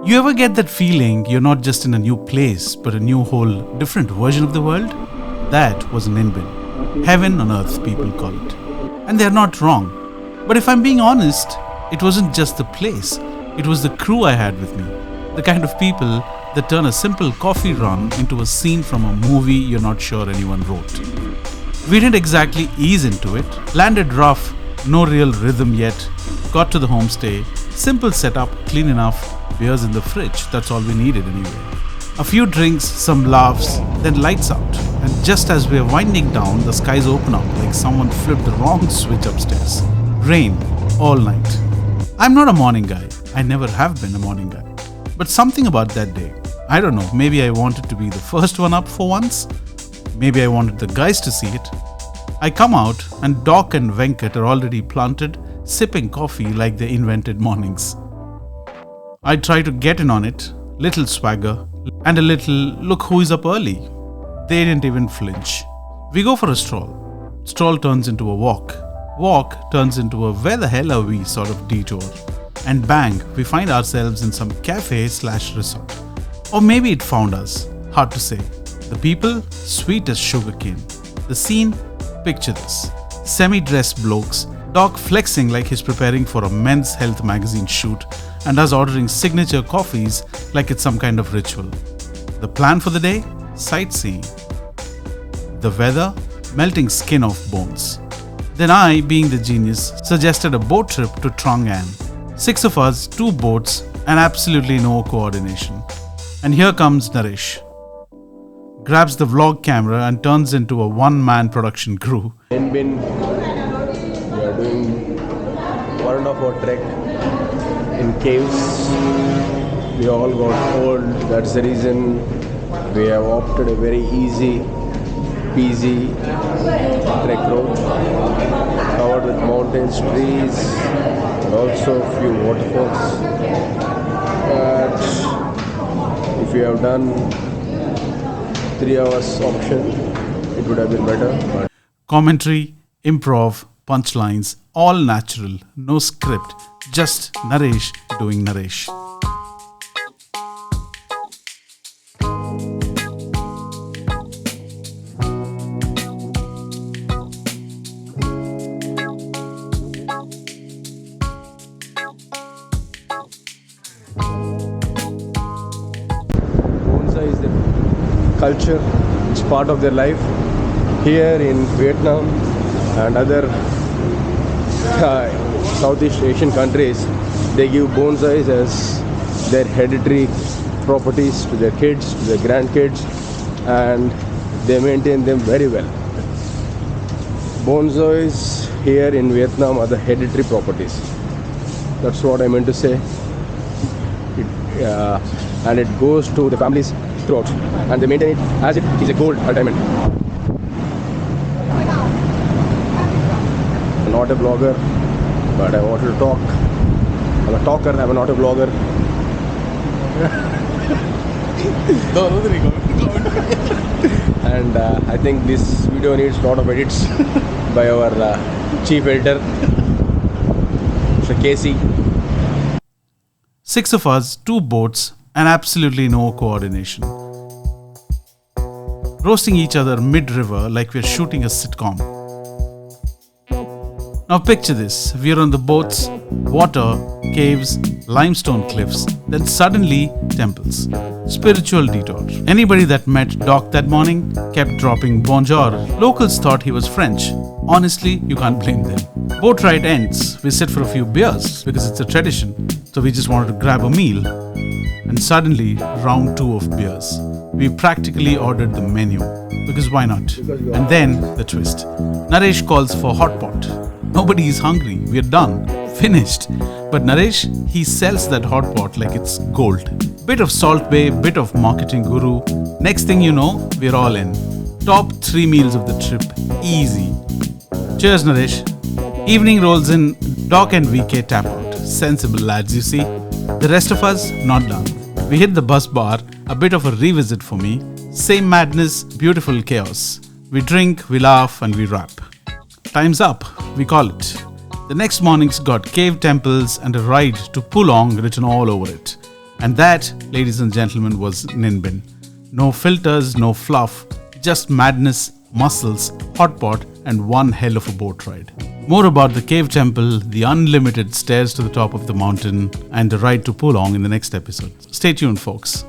You ever get that feeling you're not just in a new place, but a new whole different version of the world? That was Ninh Binh. Heaven on earth, people call it. And they're not wrong. But if I'm being honest, it wasn't just the place. It was the crew I had with me. The kind of people that turn a simple coffee run into a scene from a movie you're not sure anyone wrote. We didn't exactly ease into it. Landed rough, no real rhythm yet. Got to the homestay. Simple setup, clean enough. Beers in the fridge, that's all we needed anyway. A few drinks, some laughs, then lights out. And just as we're winding down, the skies open up like someone flipped the wrong switch upstairs. Rain, all night. I'm not a morning guy. I never have been a morning guy. But something about that day, I don't know, maybe I wanted to be the first one up for once. Maybe I wanted the guys to see it. I come out and Doc and Venkat are already planted, sipping coffee like they invented mornings. I try to get in on it, little swagger, and a little look who is up early. They didn't even flinch. We go for a stroll. Stroll turns into a walk. Walk turns into a where the hell are we sort of detour. And bang, we find ourselves in some cafe/resort. Or maybe it found us. Hard to say. The people, sweet as sugarcane. The scene, picture this. Semi-dressed blokes, Doc flexing like he's preparing for a men's health magazine shoot, and us ordering signature coffees like it's some kind of ritual. The plan for the day? Sightseeing. The weather? Melting skin off bones. Then I, being the genius, suggested a boat trip to Trang An. 6 of us, 2 boats, and absolutely no coordination. And here comes Naresh. Grabs the vlog camera and turns into a one-man production crew. Ninh Binh, we are doing 1.5 hour trek in caves. We all got old. That's the reason we have opted a very easy peasy trek road covered with mountains, trees, and also a few waterfalls. But if we have done 3 hours option, it would have been better. But Commentary, improv, punchlines, all natural, no script, just Naresh doing Naresh. bonsai is the culture, it's part of their life. Here in Vietnam and other Southeast Asian countries, they give bonsais as their hereditary properties to their kids, to their grandkids, and they maintain them very well. Bonsais here in Vietnam are the hereditary properties. That's what I meant to say. And it goes to the families throughout, and they maintain it as it is a gold or diamond. I'm not a blogger, but I wanted to talk. I'm a talker, I'm not a blogger. And I think this video needs a lot of edits by our chief editor, Mr. Casey. 6 of us, 2 boats, and absolutely no coordination. Roasting each other mid-river like we're shooting a sitcom. Now picture this, we're on the boats, water, caves, limestone cliffs, then suddenly temples. Spiritual detour. Anybody that met Doc that morning kept dropping bonjour. Locals thought he was French. Honestly, you can't blame them. Boat ride ends, we sit for a few beers because it's a tradition. So we just wanted to grab a meal. And suddenly, round 2 of beers. We practically ordered the menu. Because why not? And then, the twist. Naresh calls for hotpot. Nobody is hungry. We're done. Finished. But Naresh, he sells that hotpot like it's gold. Bit of Salt Bay, bit of marketing guru. Next thing you know, we're all in. Top 3 meals of the trip. Easy. Cheers, Naresh. Evening rolls in, Doc and VK tap out. Sensible lads, you see. The rest of us, not done. We hit the bus bar, a bit of a revisit for me. Same madness, beautiful chaos. We drink, we laugh, and we rap. Time's up, we call it. The next morning's got cave temples and a ride to Luong written all over it. And that, ladies and gentlemen, was Ninh Binh. No filters, no fluff, just madness, muscles, hot pot, and one hell of a boat ride. More about the cave temple, the unlimited stairs to the top of the mountain, and the ride to Luong in the next episode. Stay tuned, folks.